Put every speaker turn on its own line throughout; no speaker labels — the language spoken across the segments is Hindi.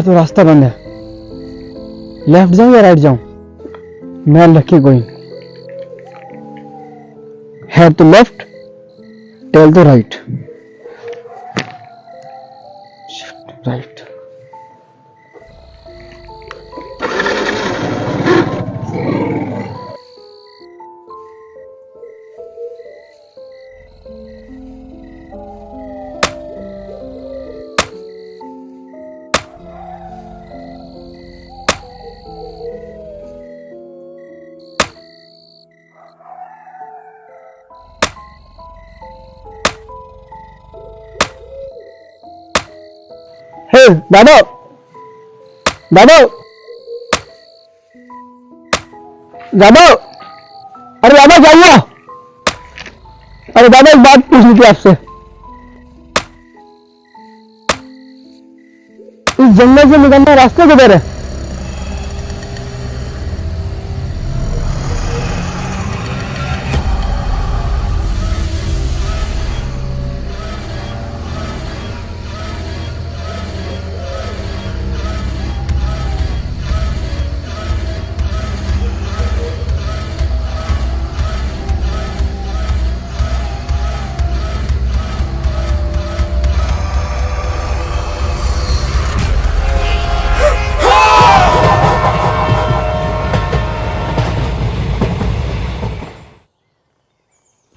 इधर तो रास्ता बंद है, लेफ्ट जाऊं या राइट जाऊं? मैं लकी गोइंग, हेड तो लेफ्ट, टेल तो राइट, राइट। हे दादा, दादा, दादा, अरे दादा क्या हुआ? अरे दादा एक बात पूछनी थी आपसे। इस जंगल से निकलना रास्ता किधर है?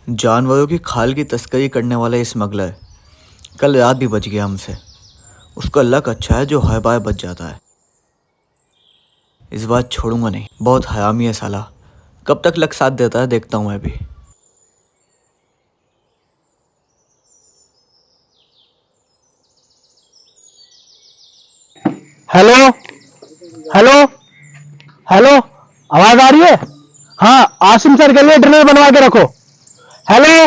जानवरों की खाल की तस्करी करने वाला ये स्मगलर कल रात भी बच गया हमसे। उसका लक अच्छा है जो हर बार बच जाता है। इस बार छोड़ूंगा नहीं, बहुत हरामी है साला। कब तक लक साथ देता है देखता हूं मैं भी।
हेलो, हेलो, हेलो, आवाज आ रही है? हाँ, आसिम सर के लिए डिनर बनवा के रखो। हेलो,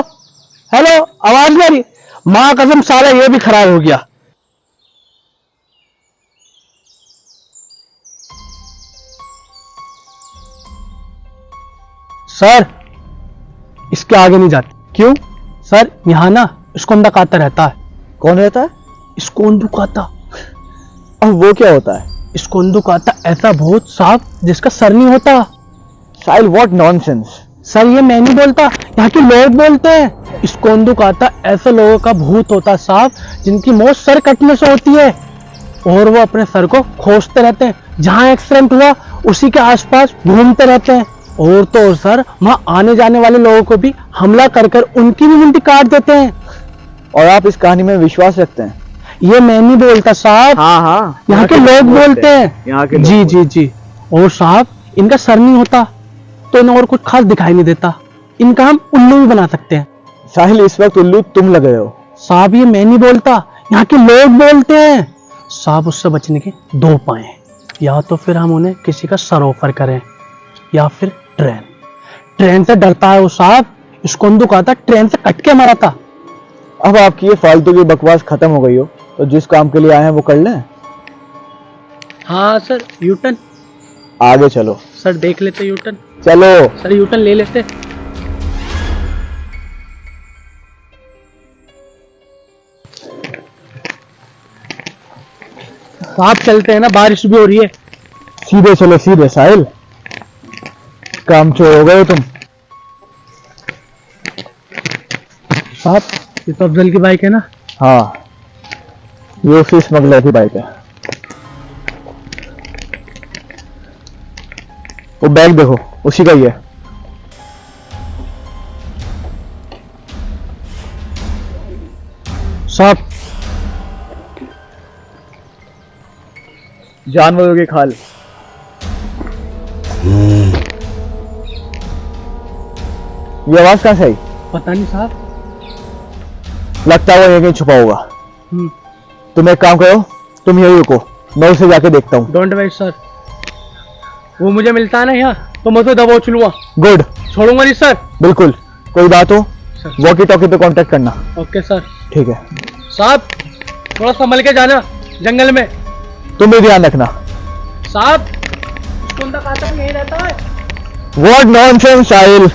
हेलो, आवाज नहीं आ रही? माँ कसम साला ये भी खराब हो गया। सर इसके आगे नहीं जाते। क्यों? सर यहाँ ना स्कोंदा काता रहता है।
कौन रहता है?
स्कोंदू काता।
अब वो क्या होता है?
स्कोंदू काता ऐसा भूत सांप जिसका सर नहीं होता।
साहिल व्हाट नॉनसेंस।
सर ये मैं नहीं बोलता, यहाँ के लोग बोलते हैं। स्कोंदू काता ऐसे लोगों का भूत होता है सांप जिनकी मौत सर कटने से होती है और वो अपने सर को खोजते रहते हैं। जहां एक्सीडेंट हुआ उसी के आसपास घूमते रहते हैं और तो और सर वहां आने जाने वाले लोगों को भी हमला कर कर उनकी भी मुंडी काट देते हैं।
और आप इस कहानी में विश्वास रखते हैं?
ये मैं नहीं बोलता साहब,
हाँ हाँ,
यहाँ के लोग बोलते हैं।
यहाँ के
जी
लोग
जी जी। और साहब इनका सर नहीं होता तो इन्हें और कुछ खास दिखाई नहीं देता। इनका हम उल्लू भी बना सकते हैं।
साहिल इस वक्त उल्लू तुम लग रहे हो।
साहब ये मैं नहीं बोलता, यहाँ के लोग बोलते हैं। साहब उससे बचने के दो उपाय हैं, या तो फिर हम उन्हें किसी का सर ऑफर करें या फिर ट्रेन से डरता है वो साहब। स्कोंदू का था ट्रेन से कट के मरा था।
अब आपकी ये फालतू की बकवास खत्म हो गई हो तो जिस काम के लिए आए हैं वो कर लें।
हाँ सर, यूटर्न।
आगे चलो।
सर देख लेते यूटर्न।
चलो।
सर यूटर्न ले लेते। साहब चलते हैं ना, बारिश भी हो रही है।
सीधे चलो सीधे साहिल, काम चोर हो गए तुम।
साहब ये तो अफजल की बाइक है ना?
हाँ, ये उसी स्मगलर की बाइक है। वो बैग देखो, उसी का ही है।
साहब
जानवरों की खाल। ये आवाज कहाँ से आई?
पता नहीं साहब।
लगता है वो यहीं कहीं छुपा होगा। तुम एक काम करो, तुम यही रुको, मैं उसे जाके देखता हूँ।
डोंट वेट सर, वो मुझे मिलता है ना यहाँ तो मैं तो दबोच लूंगा।
गुड,
छोड़ूंगा नहीं सर।
बिल्कुल। कोई बात हो वॉकी टॉकी पे कांटेक्ट करना।
Okay sir.
ठीक है
साहब थोड़ा संभल के जाना जंगल में।
तुम भी ध्यान रखना।
साहब स्कोंदा काता यहीं रहता है।
What nonsense Sahil.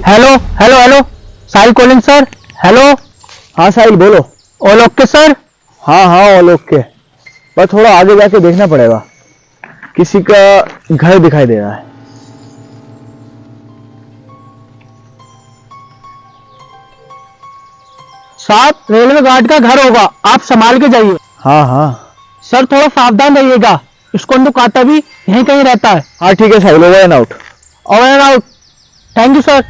Hello hello hello, Sahil calling sir. Hello.
हाँ साहिल बोलो।
All okay sir?
हाँ हाँ ऑल ओके, पर थोड़ा आगे जाके देखना पड़ेगा, किसी का घर दिखाई दे रहा है।
साहब, रेलवे गार्ड का घर होगा, आप संभाल के जाइए।
हाँ हाँ
सर थोड़ा सावधान रहिएगा, स्कोंदो काता भी यहीं कहीं रहता है।
हाँ ठीक है Sahil, over and out.
Over and out. Thank you sir.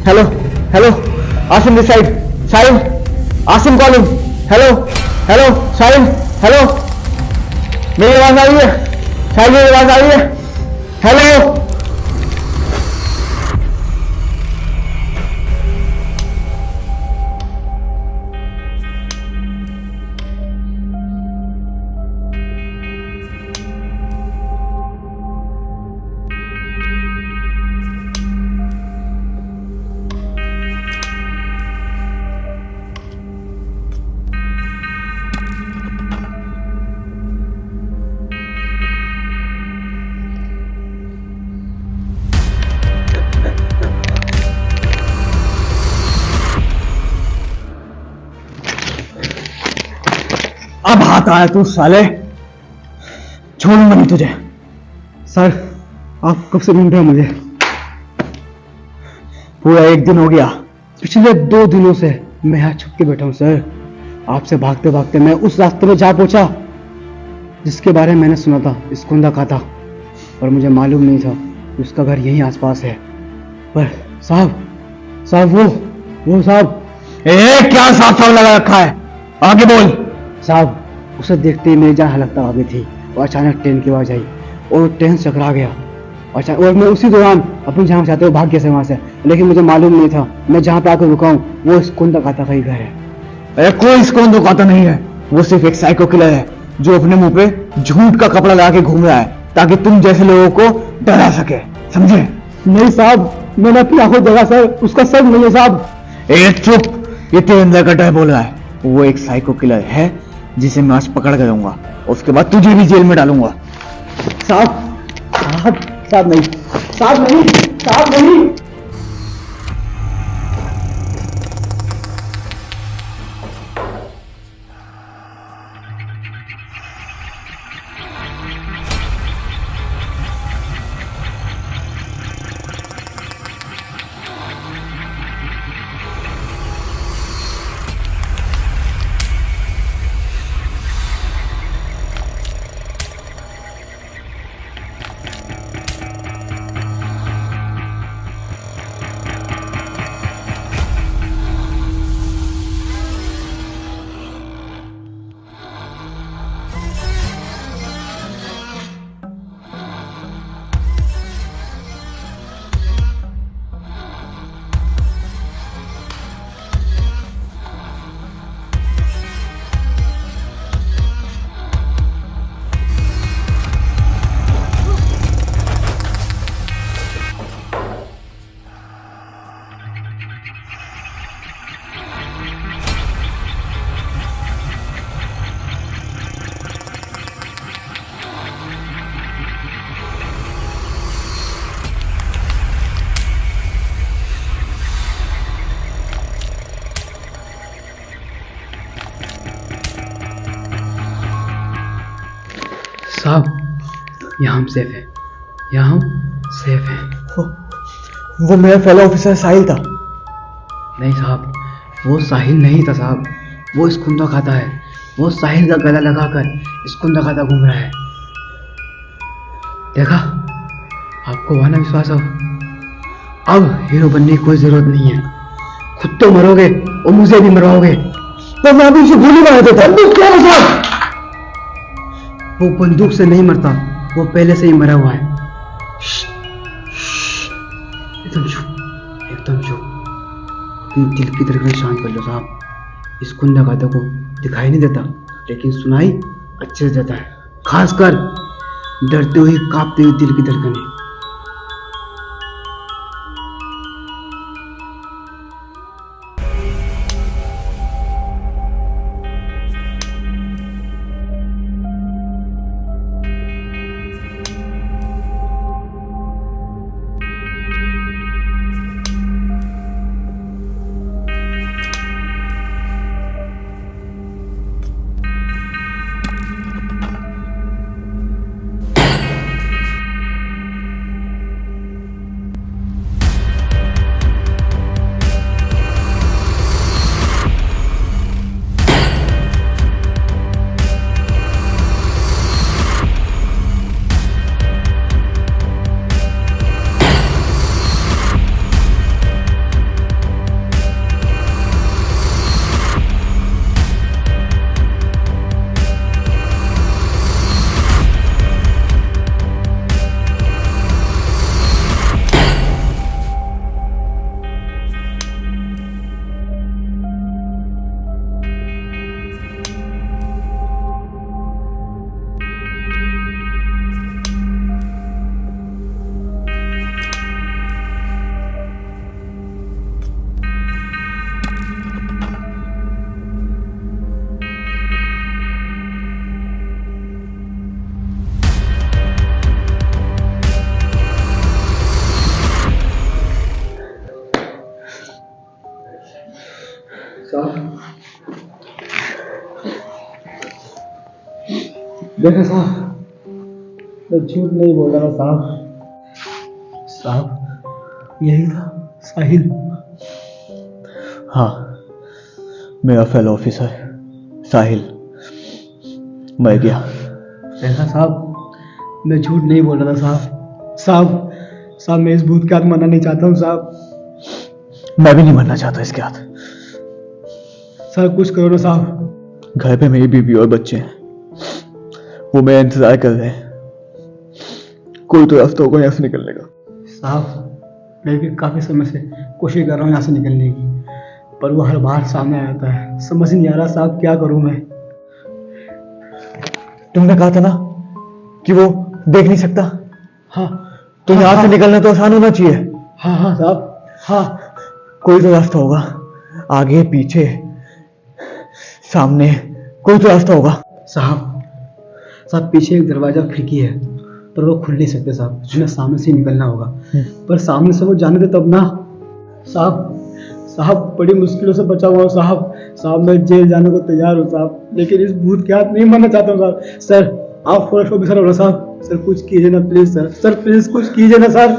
Hello hello, Asim this side. Sahil, Asim calling. Hello hello Sahil, hello, मेरी आवाज आ रही है? साहिल मेरी आवाज आ रही है? हेलो। अब हाथ आया तू साले, छोड़ूंगा नहीं तुझे।
सर आप कब से ढूंढ रहे हो मुझे?
पूरा एक दिन हो गया।
पिछले 2 दिनों से मैं यहाँ छुप के बैठा हूँ सर। आपसे भागते भागते मैं उस रास्ते में जा पहुंचा जिसके बारे में मैंने सुना था, स्कोंदा का था, और मुझे मालूम नहीं था कि उसका घर यहीं आसपास है। पर साहब वो साहब।
क्या साफ साफ लगा रखा है, आगे बोल।
साहब उसे देखते ही मेरी जान हलकता आ गई थी और अचानक ट्रेन की आवाज आई और ट्रेन से टकरा गया। और मैं उसी दौरान अपनी जान चाहते हुए भाग गया से वहां से, लेकिन मुझे मालूम नहीं था मैं जहाँ पे आकर रुका हूँ वो स्कोंदा काता का ही घर है।
अरे कोई स्कोंदो काता नहीं है, वो सिर्फ एक साइको किलर है जो अपने मुंह पे झूठ का कपड़ा लगा के घूम रहा है ताकि तुम जैसे लोगों को डरा सके, समझे?
नहीं साहब, मैंने अपनी आंखों देखा सर, उसका सर नहीं है साहब।
चुप, ये तेरे अंदर का डर बोल रहा है। वो एक साइको किलर है जिसे मैं आज पकड़ कर दूंगा, उसके बाद तुझे भी जेल में डालूंगा।
साहब नहीं।
साहब यहाँ हम सेफ हैं, यहाँ हम सेफ हैं।
वो मेरा फेलो ऑफिसर साहिल था।
नहीं साहब, वो साहिल नहीं था साहब, वो इसकुंदा खाता है। वो साहिल का गला लगाकर इसकुंदा खाता घूम रहा है। देखा, आपको हुआ ना विश्वास? अब हीरो बनने की कोई जरूरत नहीं है। खुद तो मरोगे और मुझे भी मरवाओगे।
तो मैं अभी उसे गोली मार देता। बंदूक क्या है साहब?
वो बंदूक से नहीं मरता, वो पहले से ही मरा हुआ है। एकदम चुप, एकदम चुप। अपनी दिल की धड़कन शांत कर लो साहब। इस कुंदा गाता को दिखाई नहीं देता, लेकिन सुनाई अच्छे से देता है, खासकर डरते हुए कांपते हुए दिल की धड़कनें।
देखा साहब, मैं झूठ नहीं बोल रहा साहब। साहब, यही था साहिल।
हाँ, मेरा फेलो ऑफिसर साहिल मर गया।
देखा साहब, मैं झूठ नहीं बोल रहा था साहब। साहब मैं इस भूत के हाथ मरना नहीं चाहता हूँ साहब।
मैं भी नहीं मरना चाहता इसके हाथ।
सर कुछ करो ना साहब।
घर पे मेरी बीवी और बच्चे हैं, वो मेरा इंतजार कर रहे हैं। कोई तो रास्ता होगा यहाँ से निकलने का।
साहब मैं भी काफी समय से कोशिश कर रहा हूँ यहाँ से निकलने की, पर वो हर बार सामने आ जाता है। समझ नहीं आ रहा साहब, क्या करूँ मैं।
तुमने कहा था ना कि वो देख नहीं सकता।
हाँ
तो
हाँ,
यहाँ से
हाँ,
निकलना तो आसान होना चाहिए।
हाँ हाँ साहब, हाँ।
कोई तो रास्ता होगा, आगे पीछे सामने कोई तो रास्ता होगा।
साहब पीछे एक दरवाजा खिड़की है, पर वो खुल नहीं सकते साहब। हमें सामने से ही निकलना होगा, पर सामने से वो जाने दे तब ना। साहब बड़ी मुश्किलों से बचा हुआ हूँ साहब। मैं जेल जाने को तैयार हूँ साहब, लेकिन इस भूत के हाथ नहीं मरना चाहता हूँ साहब। सर आप फॉरेस्ट ऑफिसर हो ना साहब, सर कुछ कीजिए ना प्लीज। सर प्लीज कुछ कीजिए ना सर।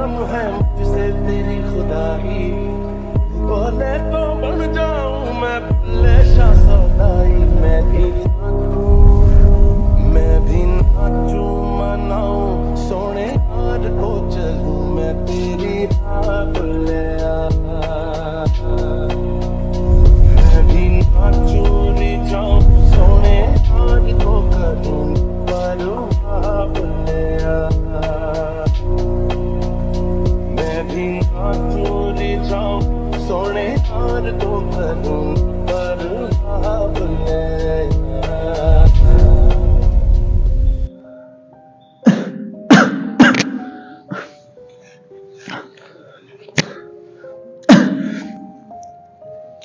कम है मुझसे तेरी खुदाई, बोले तो बन जाऊं मैं भुल्ले शाह सौदाई। मैं भी नाचूं मनाऊं सोने यार को चलूं मैं तेरी राह भुल्ले। मैं भी नाचूं रिझाऊं सोने यार को करूं परवाह भुल्ले। मैं भी नाचूं रिझाऊं सोने यार को करूं परवाह भुल्ले।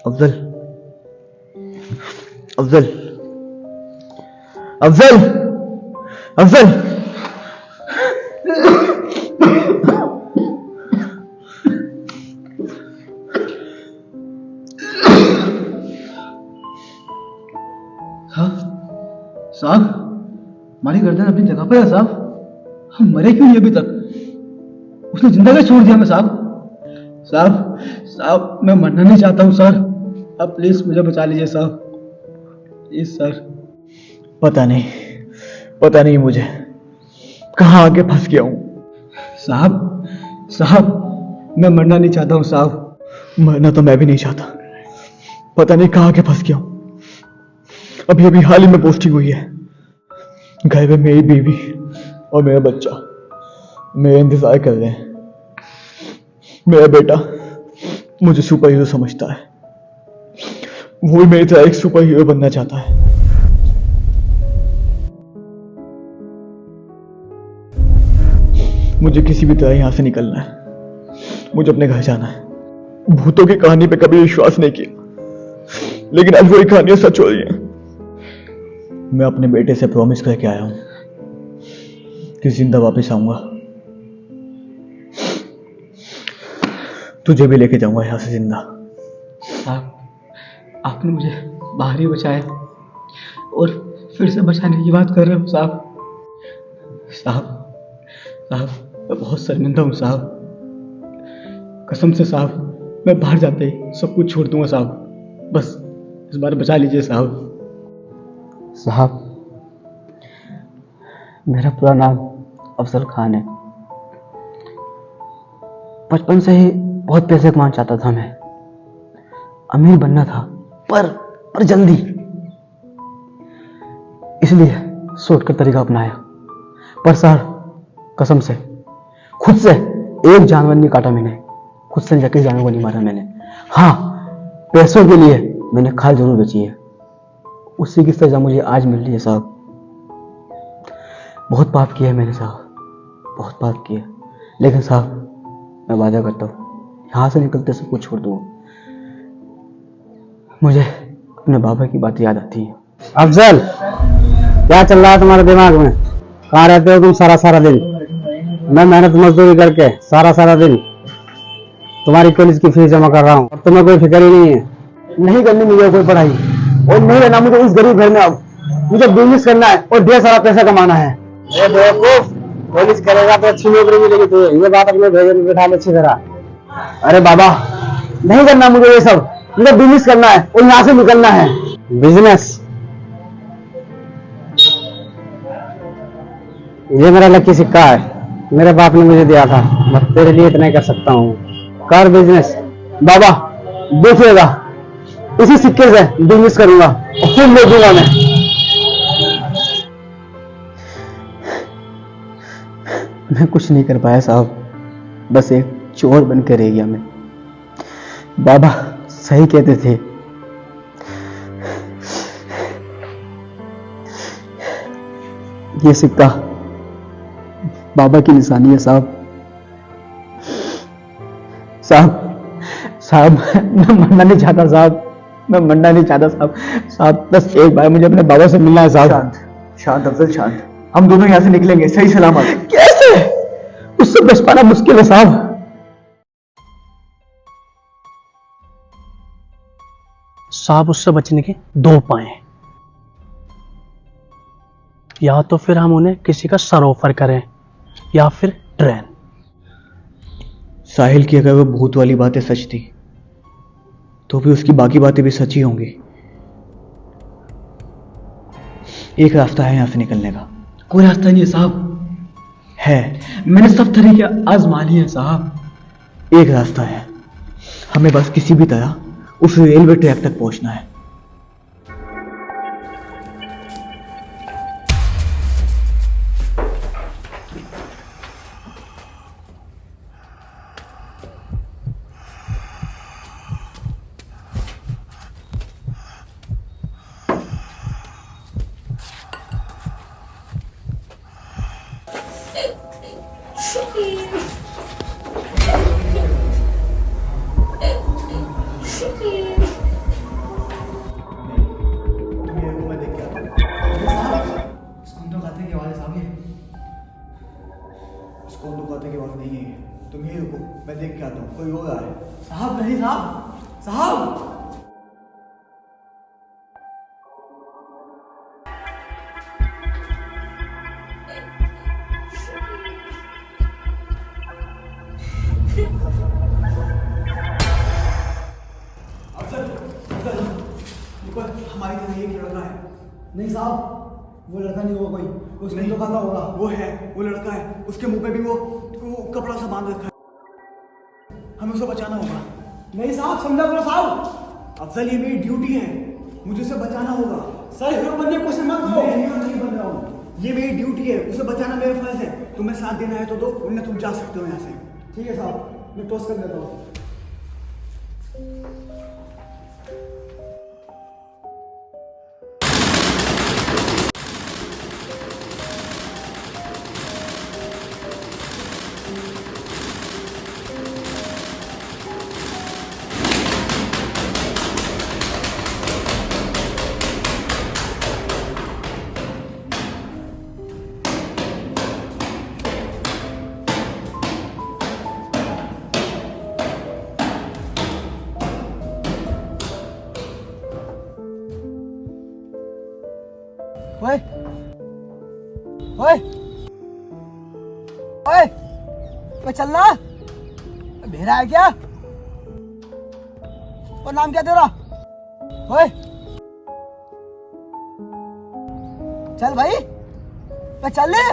अफजल, अफजल, अफजल, अफजल।
साहब, हमारी गर्दन अपनी जगह पर है साहब। हम मरे क्यों नहीं अभी तक? उसने जिंदा कैसे छोड़ दिया हमें साहब? साहब, साहब, मैं मरना नहीं चाहता हूँ सर। अब प्लीज मुझे बचा लीजिए साहब, प्लीज सर।
पता नहीं मुझे कहाँ आके फंस गया हूँ।
साहब, साहब, मैं मरना नहीं चाहता हूँ साहब।
मरना तो मैं भी नहीं चाहता। पता नहीं कहाँ आके फंस गया हूँ। अभी हाल ही में पोस्टिंग हुई है। घर में मेरी बीवी और मेरा बच्चा मेरा इंतजार कर रहे हैं। मेरा बेटा मुझे सुपर हीरो समझता है। वो भी मेरी तरह एक सुपर हीरो बनना चाहता है। मुझे किसी भी तरह यहां से निकलना है। मुझे अपने घर जाना है। भूतों की कहानी पे कभी विश्वास नहीं किया, लेकिन आज वही कहानियां सच हो रही हैं। मैं अपने बेटे से प्रॉमिस करके आया हूं कि जिंदा वापस आऊंगा। तुझे भी लेके जाऊंगा यहां से जिंदा।
साहब, आपने मुझे बाहर ही बचाया और फिर से बचाने की बात कर रहे हो साहब। साहब, साहब, मैं बहुत शर्मिंदा हूँ साहब। कसम से साहब, मैं बाहर जाते ही सब कुछ छोड़ दूंगा साहब। बस इस बार बचा लीजिए साहब। साहब, मेरा पूरा नाम अफजल खान है। बचपन से ही बहुत पैसे कमाना चाहता था मैं। अमीर बनना था, पर जल्दी। इसलिए शॉर्टकट तरीका अपनाया। पर सर, कसम से खुद से एक जानवर नहीं काटा मैंने। खुद से जबकि जानवर को नहीं मारा मैंने। हाँ, पैसों के लिए मैंने खाल जरूर बेची है। उसी की सजा मुझे आज मिल रही है साहब। बहुत पाप किया है मैंने साहब, बहुत पाप किया। लेकिन साहब, मैं वादा करता हूँ यहाँ से निकलते सब कुछ छोड़ दूंगा। मुझे अपने बाबा की बात याद आती है।
अफजल, क्या चल रहा है तुम्हारे दिमाग में? कहाँ रहते हो तुम सारा दिन? मैं मेहनत मजदूरी करके सारा दिन तुम्हारी कॉलेज की फीस जमा कर रहा हूँ और तुम्हें कोई फिक्र ही नहीं है।
नहीं करनी मुझे कोई पढ़ाई और नहीं रहना मुझे इस गरीब घर में। अब मुझे बिजनेस करना है और ढेर सारा पैसा कमाना है।
बेवकूफ, कॉलेज करेगा तो अच्छी नौकरी मिलेगी तुझे। ये बात अपने भेजे में बिठा ले अच्छी तरह।
अरे बाबा, नहीं करना मुझे ये सब। मुझे बिजनेस करना है और यहाँ से निकलना है।
बिजनेस? ये मेरा लकी सिक्का है, मेरे बाप ने मुझे दिया था। मैं तेरे लिए इतना ही कर सकता हूँ। कर बिजनेस।
बाबा देखिएगा, इसी सिक्के से बिजनेस करूंगा और फिर ले दूंगा
मैं कुछ नहीं कर पाया साहब, बस एक चोर बन के रह गया मैं। बाबा सही कहते थे, ये सिक्का बाबा की निशानी है साहब। साहब, मैं मरना नहीं चाहता साहब, मैं मरना नहीं चाहता साहब। साहब, बस एक बार मुझे अपने बाबा से मिलना है साहब।
शांत अफजल, शांत। हम दोनों यहाँ से निकलेंगे सही सलामत।
कैसे? उससे बच पाना मुश्किल है साहब।
साहब, उससे बचने के दो उपाय हैं। या तो फिर हम उन्हें किसी का सर ऑफर करें या फिर ट्रेन।
साहिल की अगर वो भूत वाली बातें सच थी तो भी उसकी बाकी बातें भी सच ही होंगी। एक रास्ता है यहां से निकलने का।
कोई रास्ता नहीं है साहब,
है,
मैंने सब तरीके आजमा लिए हैं साहब।
एक रास्ता है, हमें बस किसी भी तरह उस रेलवे ट्रैक तक पहुंचना है। तुम यही रुको, मैं देख के आता हूँ, कोई और आ रहा है।
साहब नहीं साहब, साहब
हमारी तरह एक लड़का है।
नहीं साहब, वो लड़का नहीं होगा कोई, उसने तो कहा होगा।
वो है, वो लड़का है, उसके मुंह पे भी वो कपड़ा सा बांध रखा है। हमें उसे बचाना होगा।
नहीं साहब, समझा करो साहब।
अफजल, ये मेरी ड्यूटी है, मुझे उसे बचाना होगा।
सर हीरो बनने की कोशिश मत करो।
मैं हीरो नहीं बन रहा हूँ, ये मेरी ड्यूटी है, उसे बचाना मेरा फर्ज है। तुम्हें साथ देना है तो दो, वरना तुम जा सकते हो यहाँ से।
ठीक है साहब, मैं टॉस कर देता हूँ। ओए ओए ओए, मैं चल रहा, भेड़ा है क्या? और नाम क्या तेरा? ओए चल भाई, मैं चल ले।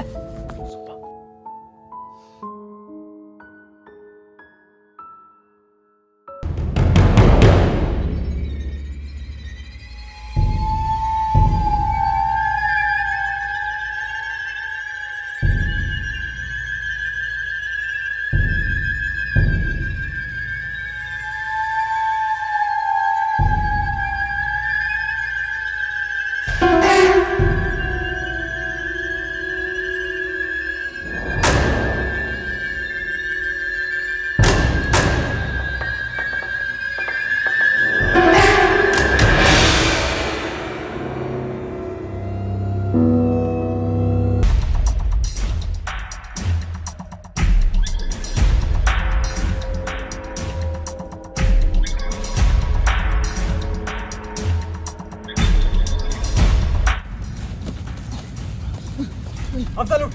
अफजल उठ,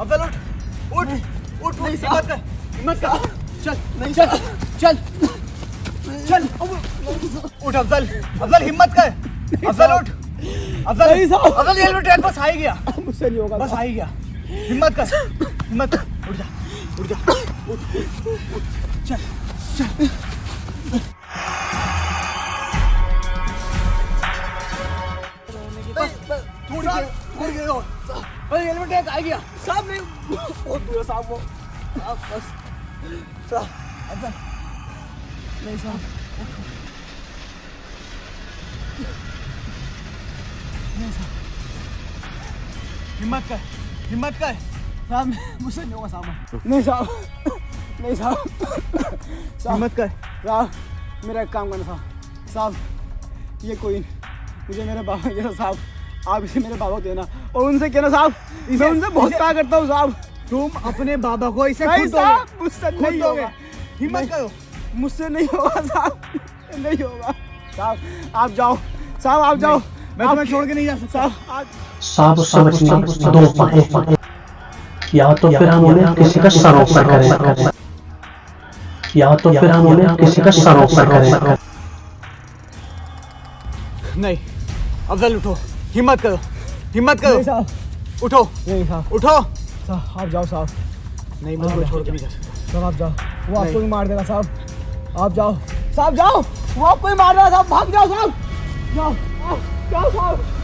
अफजल उठ, उठ, उठ, हिम्मत कर, हिम्मत कर, चल, नहीं चल, चल, चल, उठ अफजल, अफजल हिम्मत कर, अफजल उठ, अफजल, अफजल रेलवे ट्रैक बस आ ही गया,
मुझसे नहीं होगा,
बस आ ही गया, हिम्मत कर, हिम्मत कर, उठ जा, उठ जा, उठ, चल, चल। थोड़ी देर और, रेलवे ट्रैक आ गया।
साहब नहीं, बहुत दूर है साहब वो। साहब बस साहब, अफजल नहीं साहब,
नहीं साहब, हिम्मत कर, हिम्मत कर,
साहब मुझसे नहीं होगा साहब, नहीं साहब, नहीं साहब,
हिम्मत कर।
साहब मेरा एक काम करना साहब, साहब ये कोई मुझे मेरे बाबा जैसा साहब, आप इसे मेरे बाबा को देना और उनसे कहना साहब, मैं उनसे बहुत प्यार करता हूँ साहब।
तुम अपने बाबा को इसे
नहीं
खुद
साहब,
दोगे,
मुझसे
खुद
नहीं
दोगे,
होगा,
हिम्मत करो।
मुझसे नहीं होगा साहब, नहीं होगा साहब, आप जाओ साहब, आप जाओ,
मैं तुम्हें छोड़ के नहीं जा सकता।
साहब आप
साहब उससे बचने के दो उपाय हैं, या तो फिर हम उन्हें किसी का सरोकार करें या तो फिर हम उन्हें किसी का सरोकार करें।
नहीं, अफजल उठो, हिम्मत करो, हिम्मत करो, उठो, उठो।
आप जाओ साहब,
नहीं, मैं तुम्हें छोड़ के नहीं जा सकता।
साहब आप जाओ, वो आपको ही मार देगा साहब। आप जाओ साहब, जाओ, वो आपको ही मार देगा साहब, भाग जाओ साहब, जाओ जाओ साहब।